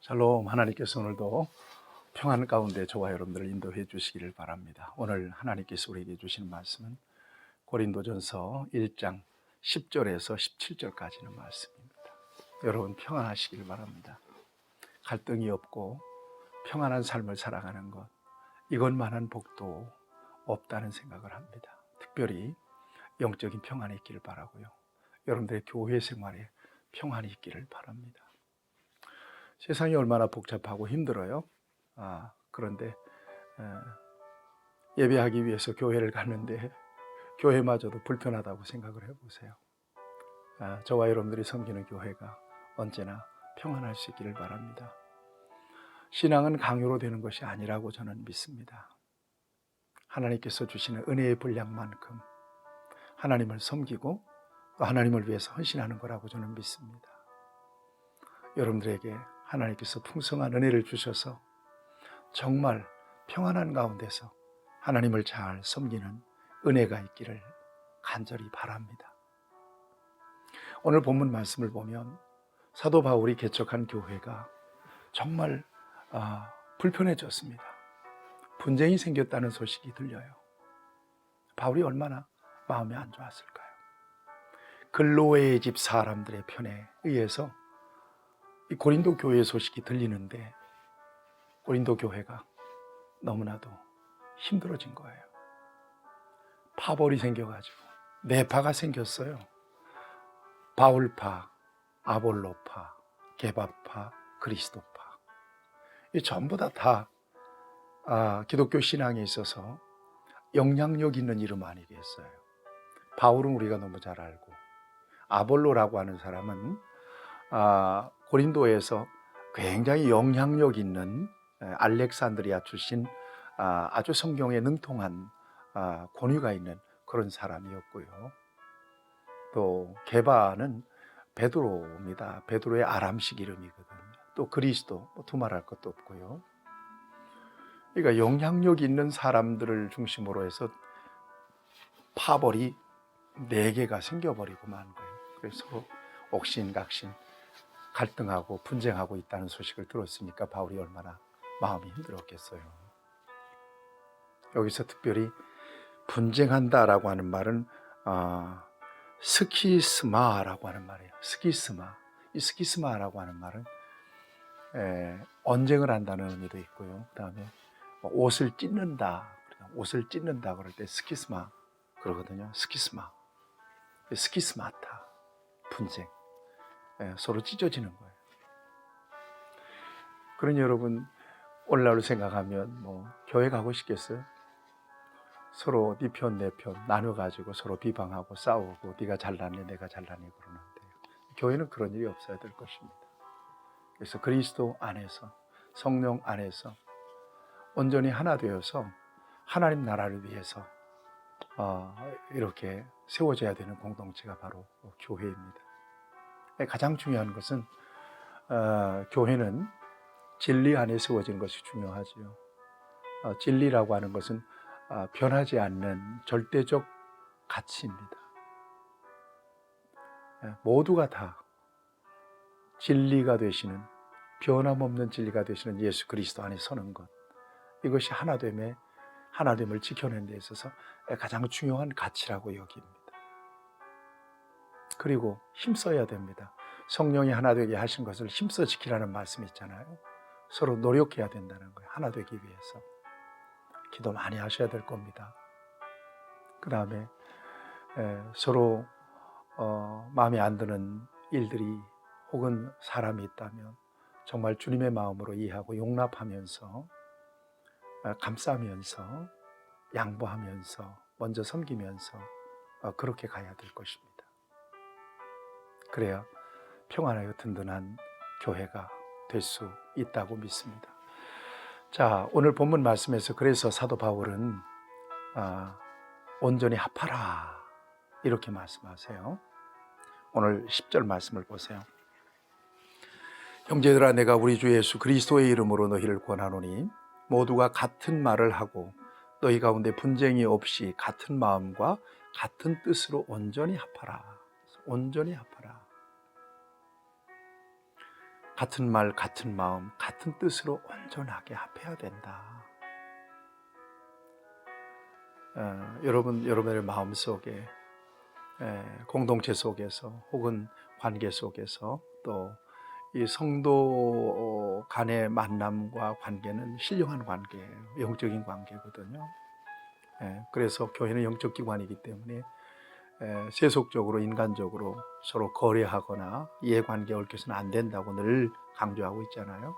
샬롬. 하나님께서 오늘도 평안 가운데 저와 여러분들을 인도해 주시기를 바랍니다. 오늘 하나님께서 우리에게 주시는 말씀은 고린도전서 1장 10절에서 17절까지는 말씀입니다. 여러분 평안하시길 바랍니다. 갈등이 없고 평안한 삶을 살아가는 것, 이것만한 복도 없다는 생각을 합니다. 특별히 영적인 평안이 있기를 바라고요. 여러분들의 교회 생활에 평안이 있기를 바랍니다. 세상이 얼마나 복잡하고 힘들어요. 그런데 예배하기 위해서 교회를 갔는데 교회마저도 불편하다고 생각을 해보세요. 저와 여러분들이 섬기는 교회가 언제나 평안할 수 있기를 바랍니다. 신앙은 강요로 되는 것이 아니라고 저는 믿습니다. 하나님께서 주시는 은혜의 분량만큼 하나님을 섬기고 또 하나님을 위해서 헌신하는 거라고 저는 믿습니다. 여러분들에게 하나님께서 풍성한 은혜를 주셔서 정말 평안한 가운데서 하나님을 잘 섬기는 은혜가 있기를 간절히 바랍니다. 오늘 본문 말씀을 보면 사도 바울이 개척한 교회가 정말 불편해졌습니다. 분쟁이 생겼다는 소식이 들려요. 바울이 얼마나 마음이 안 좋았을까요? 글로의 집 사람들의 편에 의해서 이 고린도 교회의 소식이 들리는데 고린도 교회가 너무나도 힘들어진 거예요. 파벌이 생겨가지고 네파가 생겼어요. 바울파, 아볼로파, 게바파, 그리스도파. 이 전부 다 기독교 신앙에 있어서 영향력 있는 이름 아니겠어요. 바울은 우리가 너무 잘 알고, 아볼로라고 하는 사람은 고린도에서 굉장히 영향력 있는 알렉산드리아 출신 아주 성경에 능통한 권위가 있는 그런 사람이었고요. 또 게바는 베드로입니다. 베드로의 아람식 이름이거든요. 또 그리스도, 두말할 것도 없고요. 그러니까 영향력 있는 사람들을 중심으로 해서 파벌이 4개가 생겨버리고 만 거예요. 그래서 서로 옥신각신 갈등하고 분쟁하고 있다는 소식을 들었으니까 바울이 얼마나 마음이 힘들었겠어요. 여기서 특별히 분쟁한다라고 하는 말은 스키스마라고 하는 말이에요. 스키스마. 이 스키스마라고 하는 말은 언쟁을 한다는 의미도 있고요. 그 다음에 옷을 찢는다. 옷을 찢는다 그럴 때 스키스마 그러거든요. 스키스마. 스키스마타. 분쟁. 서로 찢어지는 거예요. 그러니 여러분 오늘날로 생각하면 교회 가고 싶겠어요? 서로 네 편 내 편 나눠가지고 서로 비방하고 싸우고 네가 잘났네 내가 잘났네 그러는데 교회는 그런 일이 없어야 될 것입니다. 그래서 그리스도 안에서 성령 안에서 온전히 하나 되어서 하나님 나라를 위해서 이렇게 세워져야 되는 공동체가 바로 교회입니다. 가장 중요한 것은 교회는 진리 안에 세워지는 것이 중요하지요. 진리라고 하는 것은 변하지 않는 절대적 가치입니다. 모두가 다 진리가 되시는 변함없는 진리가 되시는 예수 그리스도 안에 서는 것, 이것이 하나됨을 지켜내는 데 있어서 가장 중요한 가치라고 여깁니다. 그리고 힘써야 됩니다. 성령이 하나 되게 하신 것을 힘써 지키라는 말씀이 있잖아요. 서로 노력해야 된다는 거예요. 하나 되기 위해서 기도 많이 하셔야 될 겁니다. 그 다음에 서로 마음에 안 드는 일들이 혹은 사람이 있다면 정말 주님의 마음으로 이해하고 용납하면서 감싸면서 양보하면서 먼저 섬기면서 그렇게 가야 될 것입니다. 그래야 평안하고 든든한 교회가 될 수 있다고 믿습니다. 자, 오늘 본문 말씀에서 그래서 사도 바울은 온전히 합하라 이렇게 말씀하세요. 오늘 10절 말씀을 보세요. 형제들아 내가 우리 주 예수 그리스도의 이름으로 너희를 권하노니 모두가 같은 말을 하고 너희 가운데 분쟁이 없이 같은 마음과 같은 뜻으로 온전히 합하라. 온전히 합하라. 같은 말, 같은 마음, 같은 뜻으로 온전하게 합해야 된다. 여러분의 마음속에 공동체 속에서 혹은 관계 속에서 또 이 성도 간의 만남과 관계는 신령한 관계예요. 영적인 관계거든요. 그래서 교회는 영적 기관이기 때문에 세속적으로 인간적으로 서로 거래하거나 이해관계 얽혀서는 안 된다고 늘 강조하고 있잖아요.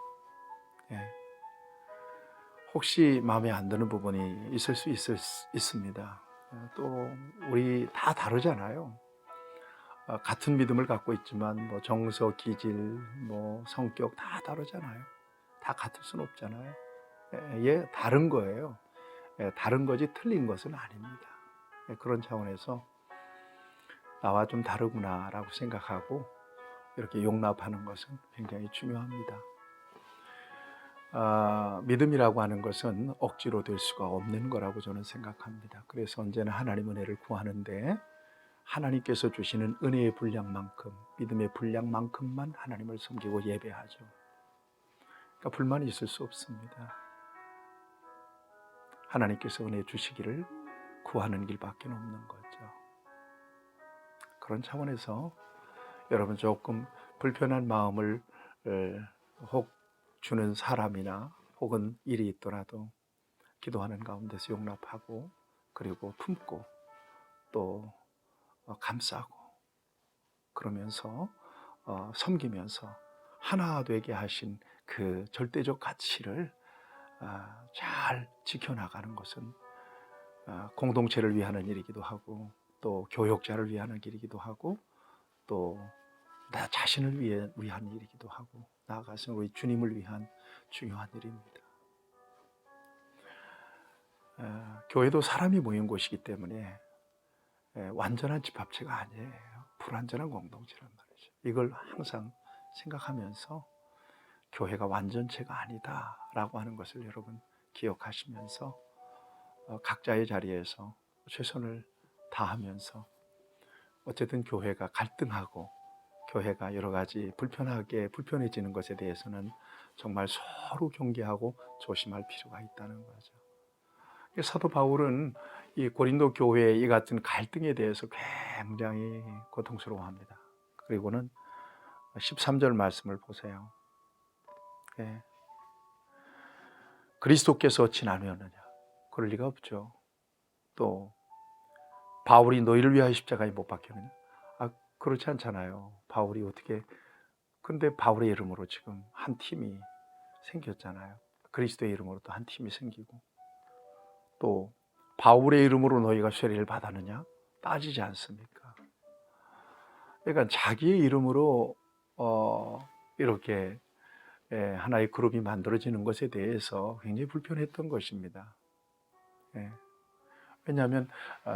혹시 마음에 안 드는 부분이 있을 수 있습니다. 또 우리 다 다르잖아요. 같은 믿음을 갖고 있지만 뭐 정서, 기질, 뭐 성격 다 다르잖아요. 다 같을 수는 없잖아요. 다른 거예요. 다른 거지 틀린 것은 아닙니다. 그런 차원에서 나와 좀 다르구나라고 생각하고 이렇게 용납하는 것은 굉장히 중요합니다. 믿음이라고 하는 것은 억지로 될 수가 없는 거라고 저는 생각합니다. 그래서 언제나 하나님 은혜를 구하는데 하나님께서 주시는 은혜의 분량만큼, 믿음의 분량만큼만 하나님을 섬기고 예배하죠. 그러니까 불만이 있을 수 없습니다. 하나님께서 은혜 주시기를 구하는 길밖에 없는 거죠. 그런 차원에서 여러분 조금 불편한 마음을 혹 주는 사람이나 혹은 일이 있더라도 기도하는 가운데서 용납하고 그리고 품고 또 감싸고 그러면서 섬기면서 하나 되게 하신 그 절대적 가치를 잘 지켜나가는 것은 공동체를 위하는 일이기도 하고 또 교역자를 위하는 일이기도 하고 또 나 자신을 위한 일이기도 하고 나아가서 우리 주님을 위한 중요한 일입니다. 교회도 사람이 모인 곳이기 때문에 완전한 집합체가 아니에요. 불완전한 공동체란 말이죠. 이걸 항상 생각하면서 교회가 완전체가 아니다라고 하는 것을 여러분 기억하시면서 각자의 자리에서 최선을 다하면서 어쨌든 교회가 갈등하고 교회가 여러 가지 불편해지는 것에 대해서는 정말 서로 경계하고 조심할 필요가 있다는 거죠. 사도 바울은 이 고린도 교회의 이 같은 갈등에 대해서 굉장히 고통스러워합니다. 그리고는 13절 말씀을 보세요. 그리스도께서 어찌 나누었느냐? 그럴 리가 없죠. 또 바울이 너희를 위하여 십자가에 못 박혔느냐? 그렇지 않잖아요. 바울이 어떻게 근데 바울의 이름으로 지금 한 팀이 생겼잖아요. 그리스도의 이름으로 또 한 팀이 생기고 또 바울의 이름으로 너희가 세례를 받았느냐? 따지지 않습니까? 그러니까 자기의 이름으로 이렇게 하나의 그룹이 만들어지는 것에 대해서 굉장히 불편했던 것입니다. 왜냐하면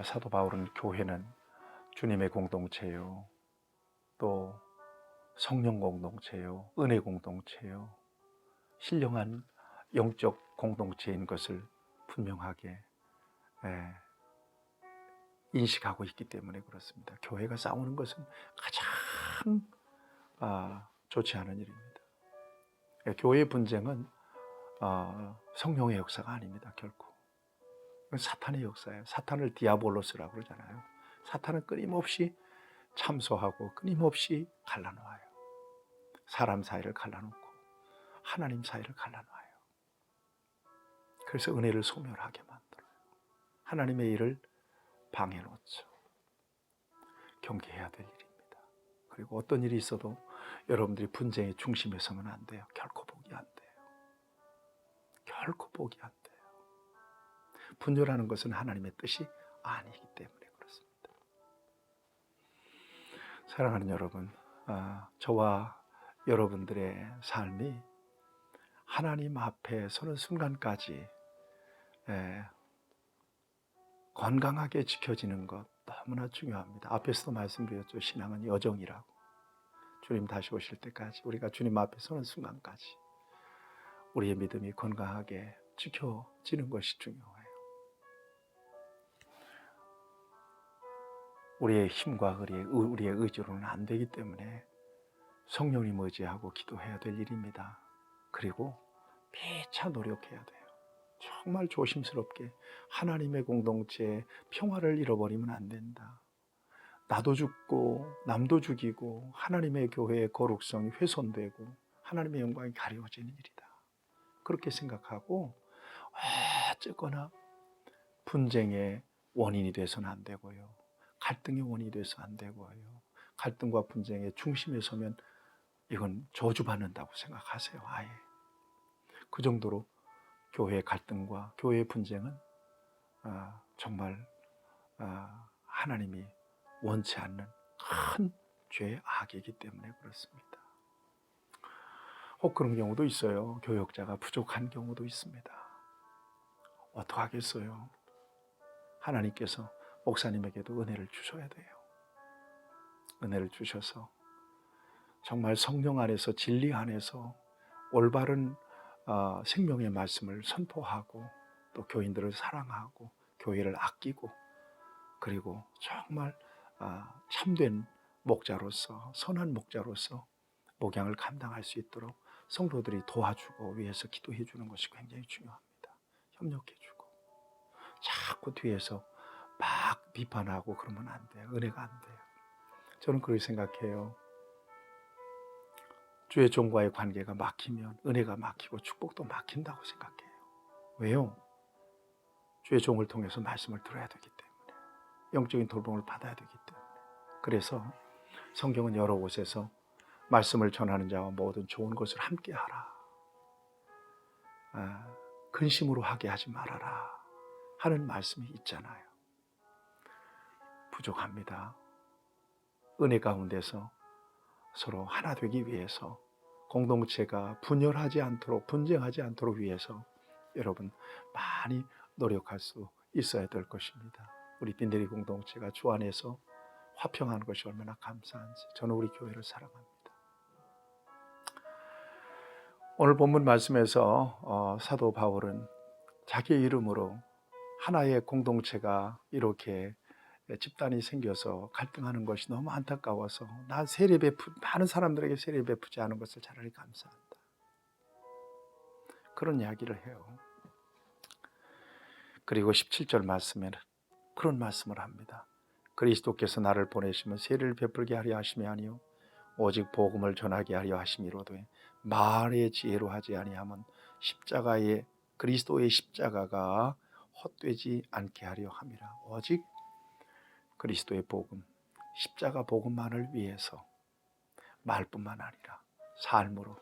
사도 바울은 교회는 주님의 공동체요, 또 성령 공동체요, 은혜 공동체요, 신령한 영적 공동체인 것을 분명하게 인식하고 있기 때문에 그렇습니다. 교회가 싸우는 것은 가장 좋지 않은 일입니다. 교회의 분쟁은 성령의 역사가 아닙니다. 결코 사탄의 역사예요. 사탄을 디아볼로스라고 그러잖아요. 사탄은 끊임없이 참소하고 끊임없이 갈라놓아요. 사람 사이를 갈라놓고 하나님 사이를 갈라놓아요. 그래서 은혜를 소멸하게 만들어요. 하나님의 일을 방해놓죠. 경계해야 될 일입니다. 그리고 어떤 일이 있어도 여러분들이 분쟁의 중심에 서면 안 돼요. 결코 포기 안 돼요. 결코 포기 안 돼요. 분열하는 것은 하나님의 뜻이 아니기 때문에 그렇습니다. 사랑하는 여러분, 저와 여러분들의 삶이 하나님 앞에 서는 순간까지 건강하게 지켜지는 것 너무나 중요합니다. 앞에서도 말씀드렸죠. 신앙은 여정이라고. 주님 다시 오실 때까지 우리가 주님 앞에 서는 순간까지 우리의 믿음이 건강하게 지켜지는 것이 중요해요. 우리의 힘과 우리의 의지로는 안 되기 때문에 성령님 의지하고 기도해야 될 일입니다. 그리고 피차 노력해야 돼요. 정말 조심스럽게 하나님의 공동체에 평화를 잃어버리면 안 된다. 나도 죽고 남도 죽이고 하나님의 교회의 거룩성이 훼손되고 하나님의 영광이 가려워지는 일이다. 그렇게 생각하고 어쨌거나 분쟁의 원인이 돼서는 안 되고요. 갈등의 원인이 돼서 안 되고요. 갈등과 분쟁의 중심에 서면 이건 저주받는다고 생각하세요. 아예. 그 정도로 교회의 갈등과 교회의 분쟁은 정말 하나님이 원치 않는 큰 죄의 악이기 때문에 그렇습니다. 혹 그런 경우도 있어요. 교역자가 부족한 경우도 있습니다. 어떡하겠어요? 하나님께서 목사님에게도 은혜를 주셔야 돼요. 은혜를 주셔서 정말 성령 안에서 진리 안에서 올바른 생명의 말씀을 선포하고 또 교인들을 사랑하고 교회를 아끼고 그리고 정말 참된 목자로서 선한 목자로서 목양을 감당할 수 있도록 성도들이 도와주고 위해서 기도해 주는 것이 굉장히 중요합니다. 협력해 주고 자꾸 뒤에서 막 비판하고 그러면 안 돼요. 은혜가 안 돼요. 저는 그렇게 생각해요. 주의 종과의 관계가 막히면 은혜가 막히고 축복도 막힌다고 생각해요. 왜요? 주의 종을 통해서 말씀을 들어야 되기 때문에 영적인 돌봄을 받아야 되기 때문에 그래서 성경은 여러 곳에서 말씀을 전하는 자와 모든 좋은 것을 함께 하라. 근심으로 하게 하지 말아라 하는 말씀이 있잖아요. 부족합니다. 은혜 가운데서 서로 하나 되기 위해서 공동체가 분열하지 않도록 분쟁하지 않도록 위해서 여러분 많이 노력할 수 있어야 될 것입니다. 우리 빈대리 공동체가 주 안에서 화평하는 것이 얼마나 감사한지 저는 우리 교회를 사랑합니다. 오늘 본문 말씀에서 사도 바울은 자기의 이름으로 하나의 공동체가 이렇게 집단이 생겨서 갈등하는 것이 너무 안타까워서 난 많은 사람들에게 세례 베푸지 않은 것을 차라리 감사한다. 그런 이야기를 해요. 그리고 17절 말씀에는 그런 말씀을 합니다. 그리스도께서 나를 보내시면 세례를 베풀게 하려 하심이 아니요 오직 복음을 전하게 하려 하심이로되 말의 지혜로 하지 아니하면 십자가의 그리스도의 십자가가 헛되지 않게 하려 함이라. 오직 그리스도의 복음, 십자가 복음만을 위해서 말뿐만 아니라 삶으로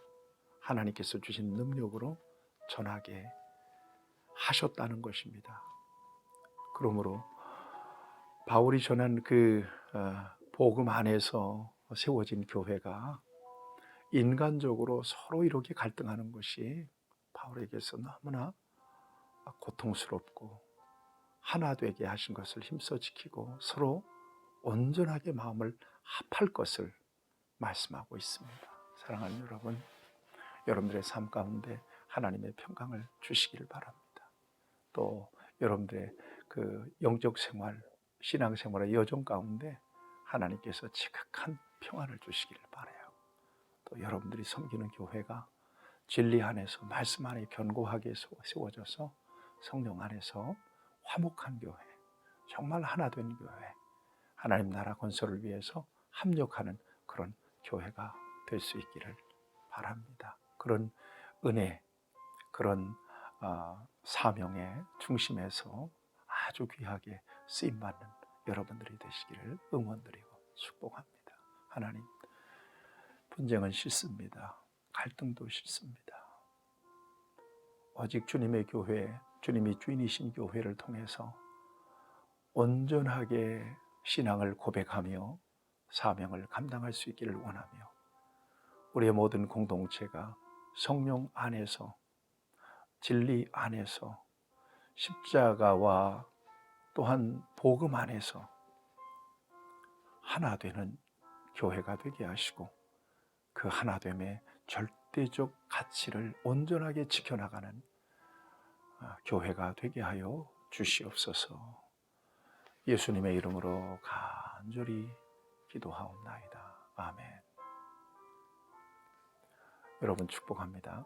하나님께서 주신 능력으로 전하게 하셨다는 것입니다. 그러므로 바울이 전한 그 복음 안에서 세워진 교회가 인간적으로 서로 이렇게 갈등하는 것이 바울에게서 너무나 고통스럽고 하나 되게 하신 것을 힘써 지키고 서로 온전하게 마음을 합할 것을 말씀하고 있습니다. 사랑하는 여러분, 여러분들의 삶 가운데 하나님의 평강을 주시기를 바랍니다. 또 여러분들의 그 영적 생활, 신앙 생활의 여정 가운데 하나님께서 지극한 평안을 주시기를 바라요. 또 여러분들이 섬기는 교회가 진리 안에서 말씀 안에 견고하게 세워져서 성령 안에서 화목한 교회, 정말 하나 된 교회, 하나님 나라 건설을 위해서 합력하는 그런 교회가 될 수 있기를 바랍니다. 그런 은혜, 그런 사명의 중심에서 아주 귀하게 쓰임받는 여러분들이 되시기를 응원드리고 축복합니다. 하나님, 분쟁은 싫습니다. 갈등도 싫습니다. 오직 주님의 교회, 주님이 주인이신 교회를 통해서 온전하게 신앙을 고백하며 사명을 감당할 수 있기를 원하며 우리의 모든 공동체가 성령 안에서 진리 안에서 십자가와 또한 복음 안에서 하나 되는 교회가 되게 하시고 그 하나됨의 절대적 가치를 온전하게 지켜나가는 교회가 되게 하여 주시옵소서. 예수님의 이름으로 간절히 기도하옵나이다. 아멘. 여러분 축복합니다.